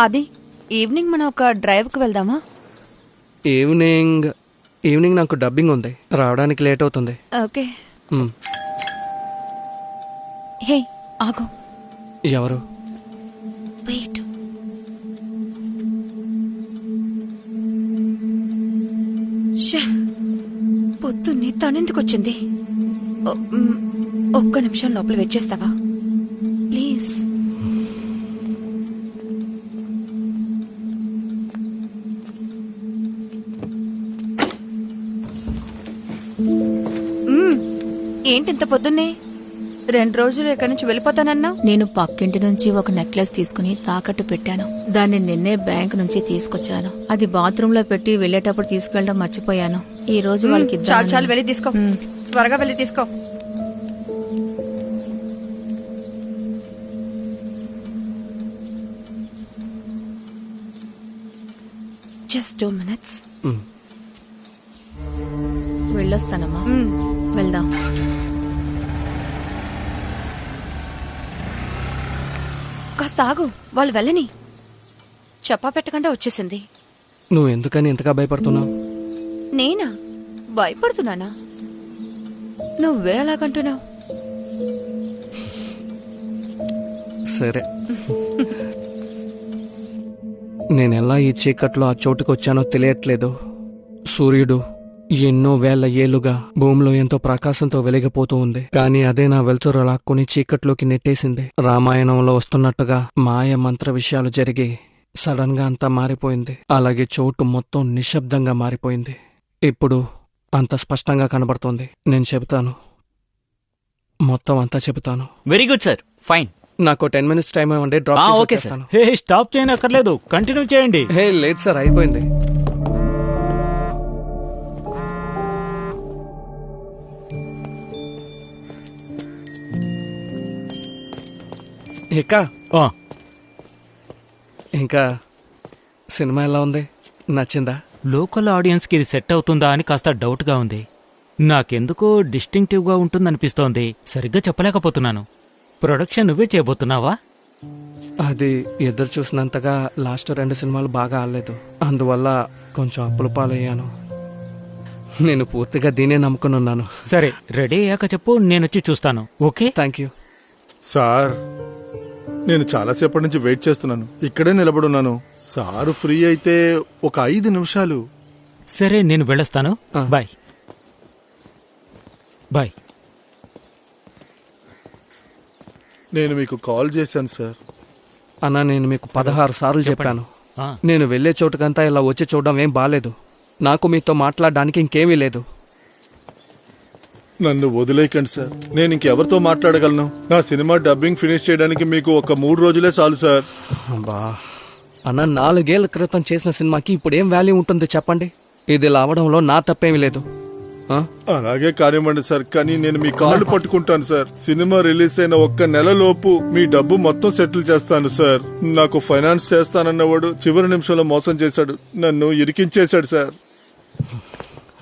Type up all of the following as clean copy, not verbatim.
అది ఈవినింగ్ మనం ఒక డ్రైవ్కి వెళ్దామా? ఈవినింగ్ నాకు డబ్బింగ్ ఉంది, రావడానికి లేట్ అవుతుంది. ఓకే. హే ఆగు. ఎవరు? వెయిట్. పొద్దున్నే తనెందుకు వచ్చింది? ఒక్క నిమిషం లోపల వెయిట్ చేస్తావా ప్లీజ్? ఏంటి ఇంత పొద్దున్నే? 2 రోజులు ఇక్కడి నుంచి వెళ్ళిపోతానన్నా. నేను పక్కింటి నుంచి ఒక నెక్లెస్ తీసుకుని తాకట్టు పెట్టాను. దాన్ని నిన్నే బ్యాంక్ నుంచి తీసుకొచ్చాను. అది బాత్రూమ్ లో పెట్టి వెళ్లేటప్పుడు తీసుకెళ్ళడం మర్చిపోయాను. ఈ రోజు వాళ్ళకి చాలు వెళ్ళి తీసుకో, త్వరగా వెళ్ళి తీసుకో. Just 2 minutes. వెళ్ళొస్తానమ్మా. వెళ్దాం. కాస్త ఆగు, వాళ్ళు వెళ్ళని. చెప్పా పెట్టకుండా వచ్చేసింది. నువ్వు ఎందుకని ఎంతగా భయపడుతున్నావు? నేనా భయపడుతున్నానా? నువ్వే అలాగంటున్నావు. సరే, నేనెలా ఈ చీకట్లో ఆ చోటుకు వచ్చానో తెలియట్లేదు. సూర్యుడు ఎన్నో వేల ఏళ్లుగా భూమిలో ఎంతో ప్రకాశంతో వెలిగిపోతూ ఉంది, కానీ అదే నా వెలుతురు లాక్కుని చీకట్లోకి నెట్టేసింది. రామాయణంలో వస్తున్నట్టుగా మాయ మంత్ర విషయాలు జరిగి సడన్ గా అంతా మారిపోయింది. అలాగే చోటు మొత్తం నిశ్శబ్దంగా మారిపోయింది. ఇప్పుడు అంత స్పష్టంగా కనబడుతోంది. నేను చెబుతాను, మొత్తం అంతా చెబుతాను. Very good sir, fine. నాకు 10 minutes టైం ఇవ్వండి, డ్రాప్ చేస్తాను. హే స్టాప్ చేయనక్కర్లేదు, కంటిన్యూ చేయండి. హే లేదు సార్, అయిపోయింది. ఇంకా సినిమా ఎలా ఉంది? నచ్చిందా? లోకల్ ఆడియన్స్కి ఇది సెట్ అవుతుందా అని కాస్త డౌట్గా ఉంది. నాకెందుకో డిస్టింక్టివ్గా ఉంటుందనిపిస్తోంది. సరిగ్గా చెప్పలేకపోతున్నాను. ప్రొడక్షన్ నువ్వే చేయబోతున్నావా? అది ఎదురు చూసినంతగా లాస్ట్ 2 సినిమాలు బాగా ఆడలేదు, అందువల్ల కొంచెం అప్పుల పాలయ్యాను. నేను పూర్తిగా దీనే నమ్ముకుని ఉన్నాను. సరే, రెడీ అయ్యాక చెప్పు, నేనొచ్చి చూస్తాను. Okay, thank you sir. నేను చాలాసేపటి నుంచి వెయిట్ చేస్తున్నాను, ఇక్కడే నిలబడున్నాను. సారు ఫ్రీ అయితే ఒక 5 నిమిషాలు. సరే, నేను వెళ్ళొస్తాను. Bye bye. నేను మీకు కాల్ చేశాను సార్. అన్నా, నేను మీకు 16 సార్లు చెప్పాను, నేను వెళ్లే చోటుకంతా ఇలా వచ్చి చూడడం ఏం బాలేదు. నాకు మీతో మాట్లాడడానికి ఇంకేమీ లేదు. నన్ను వదిలేయకండి సార్, నేను ఇంకెవరితో మాట్లాడగలను? నా సినిమా డబ్బింగ్ ఫినిష్ చేయడానికి మీకు ఒక 3 రోజులే చాలు సార్. అబ్బా అన్న, 4 ఏళ్ల క్రితం చేసిన సినిమాకి ఇప్పుడు ఏం వాల్యూ ఉంటుంది చెప్పండి? ఇది లావడంలో నా తప్పేమీ లేదు. అలాగే కానివ్వండి సార్, కానీ నేను మీ కాళ్ళు పట్టుకుంటాను సార్. సినిమా రిలీజ్ అయిన 1 నెలలోపు మీ డబ్బు మొత్తం సెటిల్ చేస్తాను సార్. నాకు ఫైనాన్స్ చేస్తానన్నవాడు చివరి నిమిషంలో మోసం చేశాడు, నన్ను ఇరికించేశాడు సార్.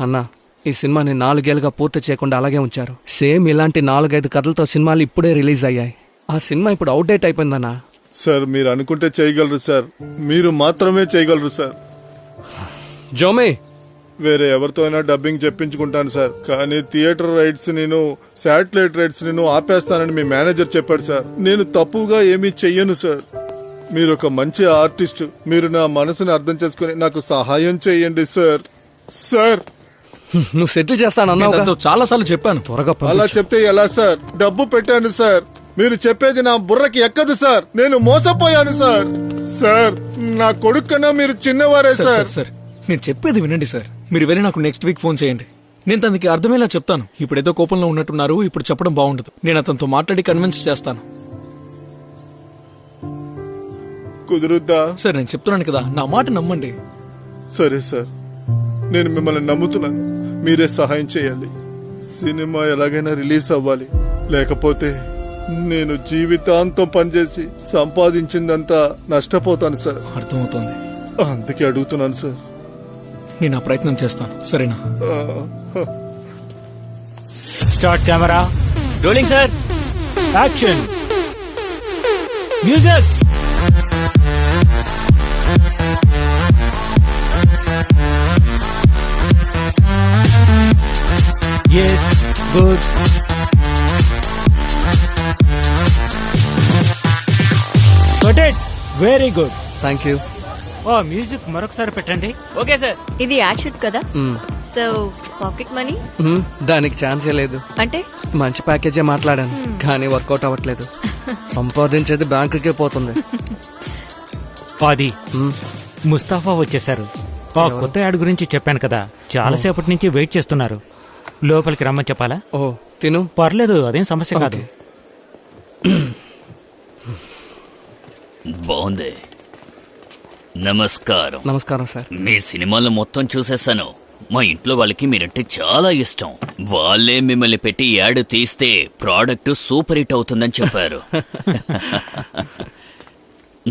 అన్నా, ఈ సినిమాని 4 ఏళ్ళుగా పూర్తి చేయకుండా అలాగే ఉంచారు. సేమ్ ఇలాంటి 4-5 కథలతో సినిమాలు ఇప్పుడే రిలీజ్ అయ్యాయి. ఆ సినిమా ఇప్పుడు అవుట్డేట్ అయిపోయిందన్నా. సార్, మీరు అనుకుంటే చేయగలరు సార్, మీరు మాత్రమే చేయగలరు సార్. జోమే, వేరే ఎవరితో అయినా డబ్బింగ్ చెప్పించుకుంటాను సార్, కానీ థియేటర్ రైట్స్ నేను, శాటిలైట్ రైట్స్ నేను ఆపేస్తానని మీ మేనేజర్ చెప్పాడు సార్. నేను తప్పుగా ఏమీ చెయ్యను సార్. మీరు ఒక మంచి ఆర్టిస్ట్, మీరు నా మనసుని అర్థం చేసుకుని నాకు సహాయం చేయండి సార్. సార్, నువ్వు సెటిల్ చేస్తానన్నావు, చాలా సార్లు చెప్పాను. త్వరగా అలా చెప్తే ఎలా సార్? డబ్బు పెట్టాను సార్, మీరు చెప్పేది నా బుర్రకి ఎక్కదు సార్. నేను మోసపోయాను సార్. సార్, నా కొడుకు కన్నా మీరు చిన్నవారే సార్. సార్, నేను చెప్పేది వినండి సార్. మీరు వెళ్ళి నాకు నెక్స్ట్ వీక్ ఫోన్ చేయండి. నేను తనకి అర్థమయ్యేలా చెప్తాను. ఇప్పుడేదో కోపంలో ఉన్నట్టున్నారు, ఇప్పుడు చెప్పడం బాగుండదు. నేను అతనితో మాట్లాడి కన్విన్స్ చేస్తాను. కుదురుద్దా? సరే, నేను చెప్తున్నాను కదా, నా మాట నమ్మండి. సరే సార్, నేను మిమ్మల్ని నమ్ముతున్నాను. మీరే సహాయం చేయాలి. సినిమా ఎలాగైనా రిలీజ్ అవ్వాలి, లేకపోతే నేను జీవితాంతం పనిచేసి సంపాదించిందంతా నష్టపోతాను సార్. అర్థమవుతోంది. అందుకే అడుగుతున్నాను సార్. నేను ఆ ప్రయత్నం చేస్తాను, సరేనా? Start camera rolling sir. Action music. Yes, good. Got it. Very good. Thank you. Music మరొకసారి పెట్టండి. Okay sir. ఇది యాడ్ షూట్ కదా, సో పాకెట్ మనీ దానికి ఛాన్సే లేదు. అంటే మంచి ప్యాకేజే మాట్లాడాను, కానీ వర్కౌట్ అవ్వట్లేదు. సంపాదించేది బ్యాంకుకే పోతుంది. అది ముస్తాఫా వచ్చేసారు. కొత్త యాడ్ గురించి చెప్పాను కదా, చాలాసేపటి నుంచి వెయిట్ చేస్తున్నారు. లోపలికి రమ్మని చెప్పాలా? ఓ తిను. పర్లేదు, అదేం సమస్య కాదు. బాగుంది. నమస్కారం. నమస్కారం సార్. మీ సినిమాలు మొత్తం చూసేశాను. మా ఇంట్లో వాళ్ళకి మీరంటే చాలా ఇష్టం. వాళ్ళే మిమ్మల్ని పెట్టి యాడ్ తీస్తే ప్రోడక్ట్ సూపర్ హిట్ అవుతుందని చెప్పారు.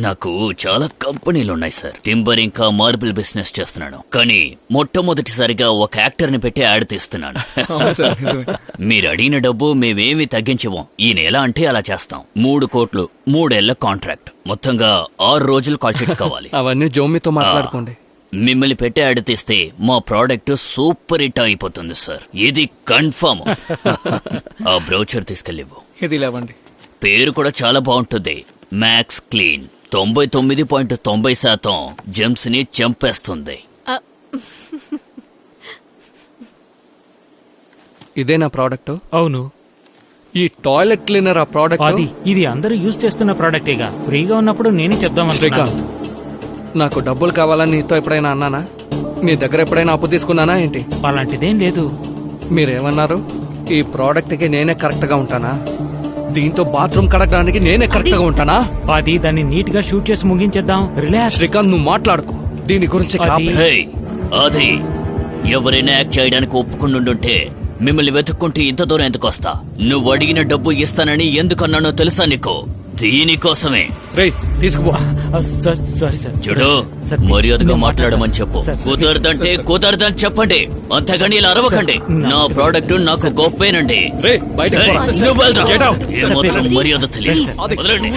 నాకు చాలా కంపెనీలు ఉన్నాయి సార్. టింబర్ ఇంకా మార్బుల్ బిజినెస్ చేస్తున్నాను, కానీ మొట్టమొదటిసారిగా ఒక యాక్టర్ ని పెట్టి యాడ్ తీస్తున్నాను. మీరు అడిగిన డబ్బు మేమేమి తగ్గించము. ఈ నెల అంటే అలా చేస్తాం. 3 కోట్లు, 3 ఏళ్ల కాంట్రాక్ట్, మొత్తంగా 6 రోజులు కాల్ షీట్ కావాలి. అవన్నీ జోమితో మాట్లాడుకోండి. మిమ్మల్ని పెట్టి యాడ్ తీస్తే మా ప్రోడక్ట్ సూపర్ హిట్ అయిపోతుంది సార్, ఇది కన్ఫర్మ్. ఆ బ్రౌచర్ తీసుకెళ్ళివు. ఇది లేవండి. పేరు కూడా చాలా బాగుంటుంది, మ్యాక్స్ క్లీన్. 99.90% జెమ్స్ ని చంపేస్తుంది. ఇదే నా ప్రోడక్ట్? అవును. ఈ టాయిలెట్ క్లీనర్ ఆ ప్రోడక్ట్? అది ఇది అందరూ యూజ్ చేస్తున్న ప్రోడక్టేగా. ఫ్రీగా ఉన్నప్పుడు నేనే చెప్దామని. శ్రీకాంత్, నాకు డబ్బులు కావాలని నీతో ఎప్పుడైనా అన్నానా? నీ దగ్గర ఎప్పుడైనా అప్పు తీసుకున్నానా ఏంటి? అలాంటిదేం లేదు. మీరేమన్నారు? ఈ ప్రోడక్ట్ కి నేనే కరెక్ట్ గా ఉంటానా? దీంతో బాత్రూమ్ కడగడానికి నేనే కరెక్ట్ గా ఉంటానా? అది దాన్ని నీట్ గా షూట్ చేసి ముగించేద్దాం. రిలాక్స్. శ్రీకాంత్, నువ్వు మాట్లాడుకో దీని గురించి. అది ఎవరైనా యాక్ట్ చేయడానికి ఒప్పుకుంటుంటే మిమ్మల్ని వెతుక్కుంటూ ఇంత దూరం ఎందుకు వస్తా? నువ్వు అడిగిన డబ్బు ఇస్తానని ఎందుకన్నానో తెలుసా నీకు? దీనికోసమే. రేయ్, తీసుకుపో. Sorry sir. చూడు, మర్యాదగా మాట్లాడమని చెప్పు. కుదరదంటే కుదరదని చెప్పండి, అంతేగాని ఇలా అరవకండి. నా ప్రోడక్ట్ నాకు గొప్పేనండి. ఏమాత్రం మర్యాద తెలియదు. వదలండి.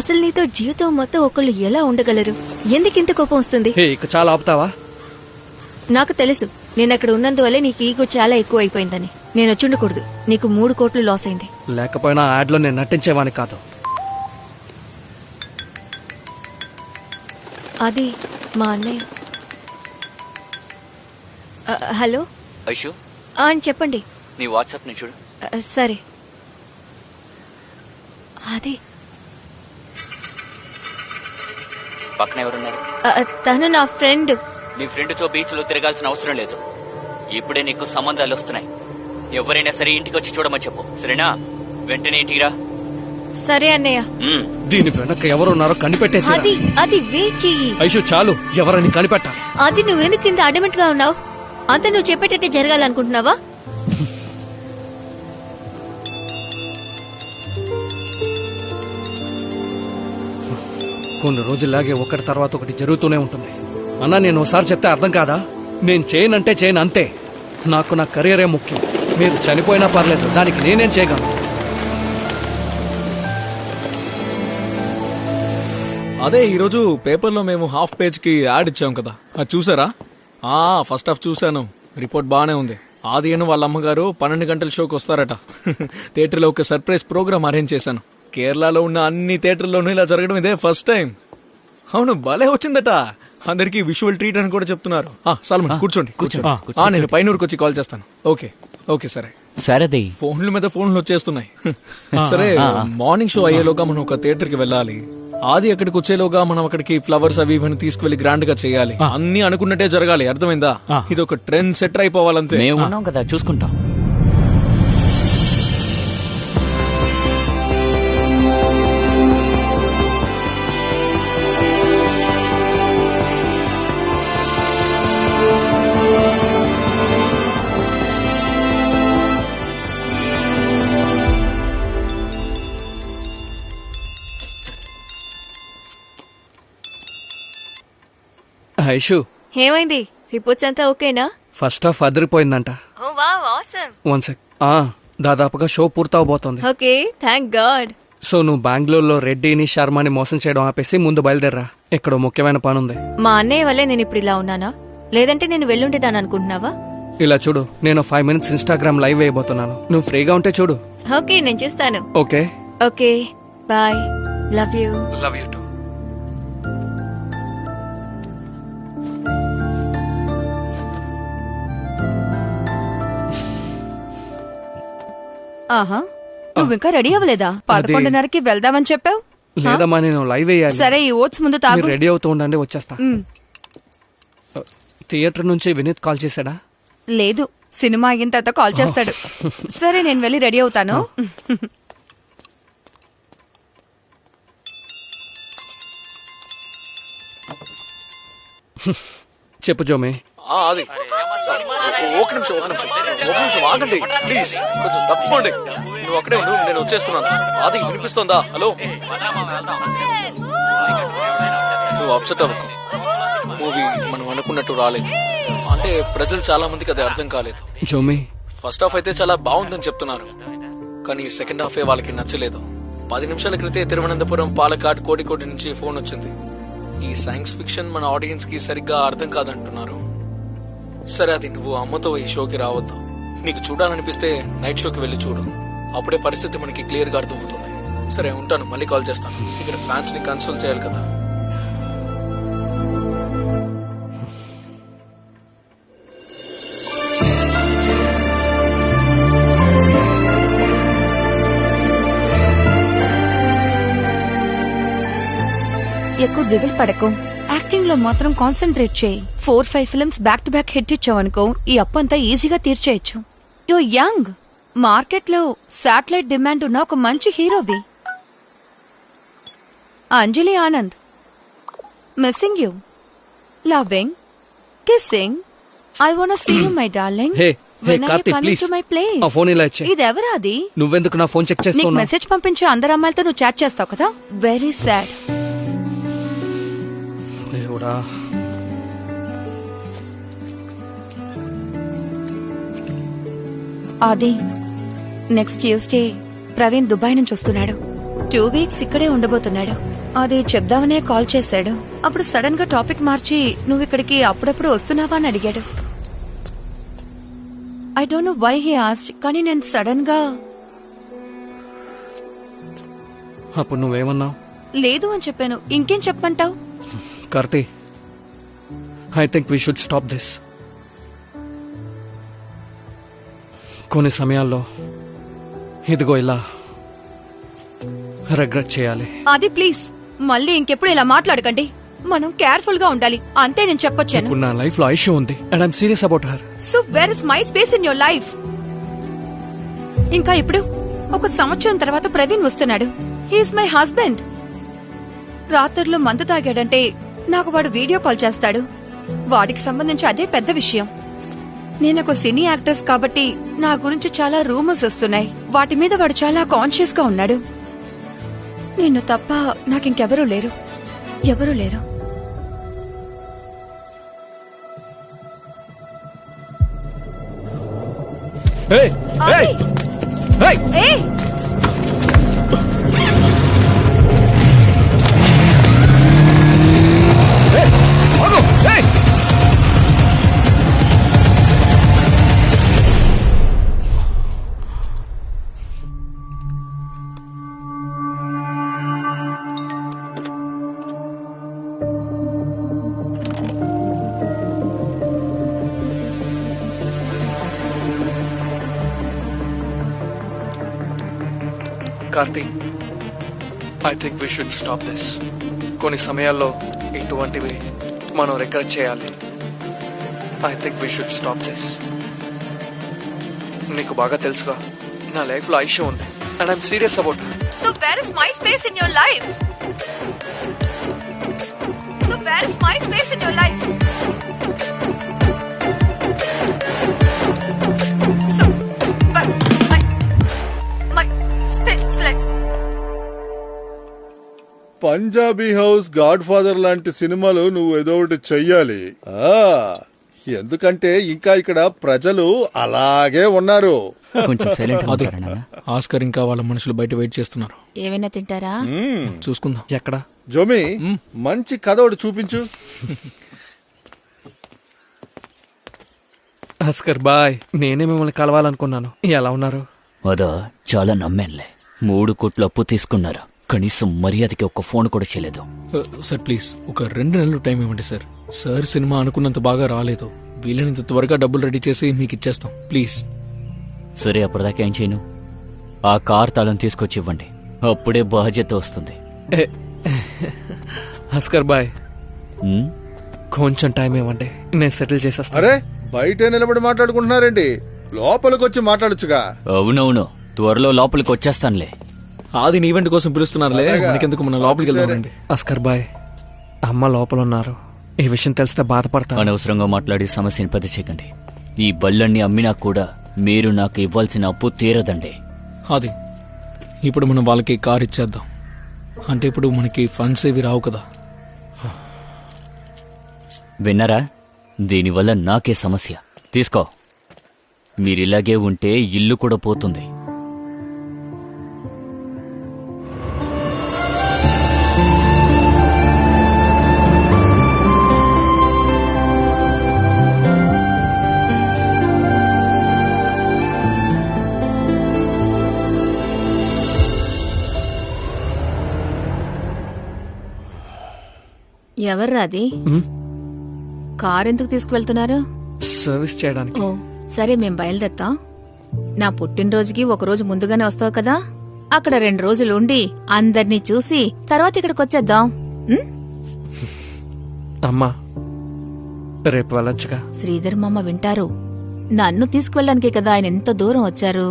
అసలు నీతో జీవితం మొత్తం ఒకళ్ళు ఎలా ఉండగలరు? ఎందుకింత కోపం వస్తుంది? ఇక చాలా ఆపుతావా? నాకు తెలుసు, నేను అక్కడ ఉన్నందువల్లే నీకు ఈగో చాలా ఎక్కువ అయిపోయిందని. నేను వచ్చుండకూడదు. నీకు 3 కోట్లు లాస్ అయింది. లేకపోయినా యాడ్ లో నేను నటించేవాని కాదు. అది మా అన్నయ్య. హలో ఐషు, అని చెప్పండి. నీ వాట్సాప్ ని చూడు. సరే. అది పక్కన ఎవరున్నారు? తను నా ఫ్రెండ్. నీ ఫ్రెండ్ తో బీచ్ లో తిరగాల్సిన అవసరం లేదు. ఇప్పుడే నీకు సంబంధాలు వస్తున్నాయి. ఎవరైనా సరే ఇంటికి వచ్చి చూడమని చెప్పు, సరేనా? వెంటనే ఇంటికి రా. సరే అన్నయ్య. దీని వెనక ఎవరున్నారో కనిపెట్టే. అది వెయిట్ చెయ్యి. ఐషు, చాలు, ఎవరని కనిపెట్టాలి. అది నువ్వెందుకు కింద అడమెంట్ గా ఉన్నావు? అంత నువ్వు చెప్పేటట్టే జరగాలనుకుంటున్నావా? కొన్ని రోజుల్లాగే ఒకటి తర్వాత ఒకటి జరుగుతూనే ఉంటుంది. అన్నా, నేను ఒకసారి చెప్తే అర్థం కాదా? నేను చేయనంటే చేయను, అంతే. నాకు నా కెరీరే ముఖ్యం. మీరు చనిపోయినా పర్లేదు, దానికి నేనేం చేయగలను? అదే ఈరోజు పేపర్లో మేము హాఫ్ పేజ్ కి యాడ్ ఇచ్చాం కదా, అది చూసారా? ఫస్ట్ హాఫ్ చూశాను. రిపోర్ట్ బాగానే ఉంది. ఆదియను వాళ్ళ అమ్మగారు 12 గంటల షోకి వస్తారట. థియేటర్లో ఒక సర్ప్రైజ్ ప్రోగ్రామ్ అరేంజ్ చేశాను. కేరళలో ఉన్న అన్ని థియేటర్లోనూ ఇలా జరగడం ఇదే ఫస్ట్ టైం. అవును, భలే వచ్చిందట. అందరికి విజువల్ ట్రీట్ అని కూడా చెప్తున్నారు. సల్మాన్, కూర్చోండి. నేను పైనూరుకి వచ్చి కాల్ చేస్తాను. ఓకే సరే. సరే, ఫోన్ల మీద ఫోన్లు వచ్చేస్తున్నాయి. సరే, మార్నింగ్ షో అయ్యేలోగా మనం ఒక థియేటర్కి వెళ్ళాలి. ఆది అక్కడికి వచ్చేలోగా మనం అక్కడికి ఫ్లవర్స్ అవి ఇవన్నీ తీసుకువెళ్లి గ్రాండ్ గా చేయాలి. అన్ని అనుకున్నట్టే జరగాలి, అర్థమైందా? ఇది ఒక ట్రెండ్ సెటర్ అయిపోవాలంతే. మేము ఉన్నాం కదా, చూసుకుంటాం. ఐషు, ఏమైంది? రిపోర్ట్స్ అంతా ఓకేనా? ఫస్ట్ హాఫ్ అదిరిపోయిందంట. Oh wow, awesome. One sec. దాదాపుగా షో పూర్తవబోతోంది. Okay, thank God. సో నువ్వు బెంగళూరులో రెడ్డిని శర్మని మోసం చేయడం ఆపేసి ముందు బయలుదేరరా, ఇక్కడ ముఖ్యమైన పని ఉంది. మా అన్నయ్య వల్లే నేను ఇప్పుడు ఇలా ఉన్నానా? లేదంటే నేను వెళ్ళుండేదాన్ని అనుకుంటున్నావా? ఇలా చూడు, నేను 5 minutes ఇన్స్టాగ్రామ్ లైవ్ వేయబోతున్నాను. నువ్వు ఫ్రీగా ఉంటే చూడు. ఓకే, నేను చూస్తాను. Okay okay, bye. Love you. Love you too. ఆహా, నువ్వు ఇంకా రెడీ అవ్వలేదా? 11:30కి వెళ్దామని చెప్పావు. లేదమ్మా, నేను లైవ్ వేయాలి. సరే, ఈ ఓట్స్ ముందు తాగు. మీరు రెడీ అవుతూ ఉండండి, వచ్చేస్తా. మ్. థియేటర్ నుంచి వినీత్ కాల్ చేశాడా? లేదు, సినిమా అయిన తర్వాత కాల్ చేస్తాడు. సరే, నేను వెళ్ళి రెడీ అవుతాను. చెప్పు జోమే. ఆది ఒక నిమిషం ఆగండి ప్లీజ్, కొంచెం తప్పుకోండి. నువ్వు అక్కడే ఉండు, నేను వచ్చేస్తున్నాను. ఆది వినిపిస్తోందా? హలో, నువ్వు అప్సెట్ అవ్వకు. మూవీ మనం అనుకున్నట్టు రాలేదు. అంటే ప్రజలు చాలా మందికి అది అర్థం కాలేదు. జోమే, ఫస్ట్ హాఫ్ అయితే చాలా బాగుందని చెప్తున్నారు, కానీ సెకండ్ హాఫే వాళ్ళకి నచ్చలేదు. 10 నిమిషాల క్రితే తిరువనంతపురం, పాలకాడ్, కోడికోటి నుంచి ఫోన్ వచ్చింది. ఈ సైన్స్ ఫిక్షన్ మన ఆడియన్స్ కి సరిగ్గా అర్థం కాదంటున్నారు. సరే, అది నువ్వు అమ్మతో ఈ షోకి రావద్దు. నీకు చూడాలనిపిస్తే నైట్ షోకి వెళ్ళి చూడు, అప్పుడే పరిస్థితి మనకి క్లియర్ గా అర్థమవుతుంది. సరే, ఉంటాను, మళ్ళీ కాల్ చేస్తాను. ఇక్కడ ఫ్యాన్స్ ని కన్సోల్ చేయాలి కదా. ఎక్కువ దిగులు పడకు. యాక్టింగ్ లో మాత్రం కాన్సన్ట్రేట్ చేయి. 4-5 films back to back hit ఇచ్చావనుకో, ఈ అప్పంతా ఈజీగా తీర్చేయచ్చు. యో యంగ్, మార్కెట్ లో శాటిలైట్ డిమాండ్ ఉన్న ఒక మంచి హీరోవి. Anjali Anand, missing you, loving, kissing, I want see you my darling. Hey hey When are you Karthik, coming please to my place? ఆ ఫోన్ ఇలా ఇచ్చే. ఇదెవరా అది? నువ్వెందుకు నా ఫోన్ చెక్ నీకు చేస్తున్నావు? మెసేజ్ పంపించే అందరు అమ్మాయిలతో నువ్వు చాట్ చేస్తావు కదా. Very sad. దేవుడా, అది నెక్స్ట్ ట్యూస్డే ప్రవీణ్ దుబాయ్ నుంచి వస్తున్నాడు. 2 weeks ఇక్కడే ఉండబోతున్నాడు. అది చెప్దామనే కాల్ చేశాడు. అప్పుడు సడన్ గా టాపిక్ మార్చి నువ్వు ఇక్కడికి అప్పుడప్పుడు వస్తున్నావా అని అడిగాడు. I don't know why he asked, కానీ నేను సడన్ గా అప్పుడు నువ్వేమన్నావు? లేదు అని చెప్పాను. ఇంకేం చెప్పమంటావు? Karthi, I think we should stop this. కొన్ని సమయాల్లో ఇదిగో ఇలా రిగ్రెట్ చేయాలి. అది ప్లీజ్ మళ్ళీ ఇంకెప్పుడు ఇలా మాట్లాడకండి. మనం కేర్ఫుల్ గా ఉండాలి, అంతే నేను చెప్పొచ్చాను. ఇప్పుడు నా లైఫ్ లో ఐషు ఉంది and I'm serious about her. So where is my space in your life? ఇంకా ఇప్పుడు 1 సంవత్సరం తర్వాత ప్రవీణ్ వస్తున్నాడు. He's my husband. రాత్రుల్లో మందు తాగాడంటే నాకు వాడు వీడియో కాల్ చేస్తాడు. వాడికి సంబంధించి అదే పెద్ద విషయం. నేను ఒక సినీ యాక్ట్రెస్ కాబట్టి నా గురించి చాలా రూమర్స్ వస్తున్నాయి. వాటి మీద వాడు చాలా కాన్షియస్ గా ఉన్నాడు. నిన్ను తప్ప నాకింకెవరూ లేరు, ఎవరూ లేరు. Hey! Hey! Hey! ఏయ్! ఆగు! Hey! Karthi, I think we should stop this. కొన్ని సమయాల్లో ఇటువంటివి మనం రిగ్రెట్ చేయాలి. I think we should stop this. నీకు బాగా తెలుసుగా నా లైఫ్లో ఐషు ఉంది and I'm serious about. So where is my space in your life? So where is my space in your life? So but my space like Punjabi house, God father లాంటి సినిమాలు నువ్వు ఏదో ఒకటి చెయ్యాలి. ఎందుకంటే ఇంకా ఇక్కడ ప్రజలు అలాగే ఉన్నారు. కొంచెం సైలెంట్ అదే ఆస్కర్ ఇంకా వాళ్ళ మనుషులు బయట వెయిట్ చేస్తున్నారు. ఏమైనా తింటారా? చూసుకుందాం. ఎక్కడ? జోమి, మంచి కథ ఒకటి చూపించు. ఆస్కర్ బాయ్, నేనే మిమ్మల్ని కలవాలనుకున్నాను. ఎలా ఉన్నారు? అదా చాలా నమ్మానులే. 3 కోట్ల అప్పు తీసుకున్నారు, కనీసం మర్యాదకి ఒక్క ఫోన్ కూడా చేయలేదు. సార్ ప్లీజ్ ఒక 2 నెలలు టైం ఇవ్వండి సార్. సార్ సినిమా అనుకున్నంత బాగా రాలేదు. వీలైనంత త్వరగా డబ్బులు రెడీ చేసి మీకు ఇచ్చేస్తాం ప్లీజ్. సరే, అప్పటిదాకా ఏం చేయను, ఆ కార్ తాళం తీసుకొచ్చి ఇవ్వండి, అప్పుడే బాధ్యత వస్తుంది. ఆస్కర్ బాయ్, ఉమ్, కొంచెం టైం ఇవ్వండి, నేను సెటిల్ చేసేస్తాను. అరే, బయట నిలబడి మాట్లాడుకుంటున్నారేంటి? లోపలికి వచ్చి మాట్లాడొచ్చుగా. అవునవును, త్వరలో లోపలికి వచ్చేస్తానులే. ఆది ఈవెంట్ కోసం పిలుస్తున్నారులే, మనకెందుకు, మన లోపలికి వెళ్దామండి. ఆస్కర్ బాయ్, అమ్మ లోపల ఉన్నారు. ఈ విషయం తెలిస్తే బాధపడతాను. అనవసరంగా మాట్లాడి సమస్యని పెద్ద చేయకండి. ఈ బళ్ళన్నీ అమ్మినా కూడా మీరు నాకు ఇవ్వాల్సిన అప్పు తీరదండి. అది ఇప్పుడు మనం వాళ్ళకి కార్ ఇచ్చేద్దాం. అంటే ఇప్పుడు మనకి ఫండ్స్ ఏవి రావు కదా. విన్నారా? దీనివల్ల నాకే సమస్య. తీసుకో. మీరిలాగే ఉంటే ఇల్లు కూడా పోతుంది. ఎవర్రా అది? కార్ ఎందుకు తీసుకువెళ్తున్నారు? సర్వీస్ చేయడానికి. ఓ సరే, మేం బయలుదేరుతాం. నా పుట్టినరోజుకి ఒకరోజు ముందుగానే వస్తావు కదా, అక్కడ 2 రోజులు ఉండి అందర్నీ చూసి తర్వాత ఇక్కడికి వచ్చేద్దాం. అమ్మా, రేపు వెళ్ళొచ్చుగా. శ్రీధర్ మామ వింటారు. నన్ను తీసుకువెళ్ళడానికే కదా ఆయన ఎంత దూరం వచ్చారు.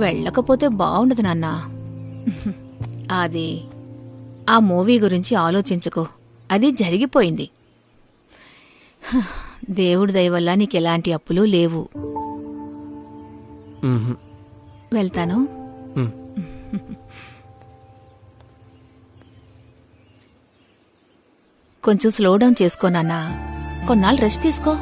వెళ్ళకపోతే బాగుండదు నాన్న. అది ఆ మూవీ గురించి ఆలోచించుకో, అది జరిగిపోయింది. దేవుడి దయ వల్ల నీకెలాంటి అప్పులు లేవు. వెళ్తాను. కొంచెం స్లో డౌన్ చేసుకో నాన్నా, కొన్నాళ్ళు రెస్ట్ తీసుకో.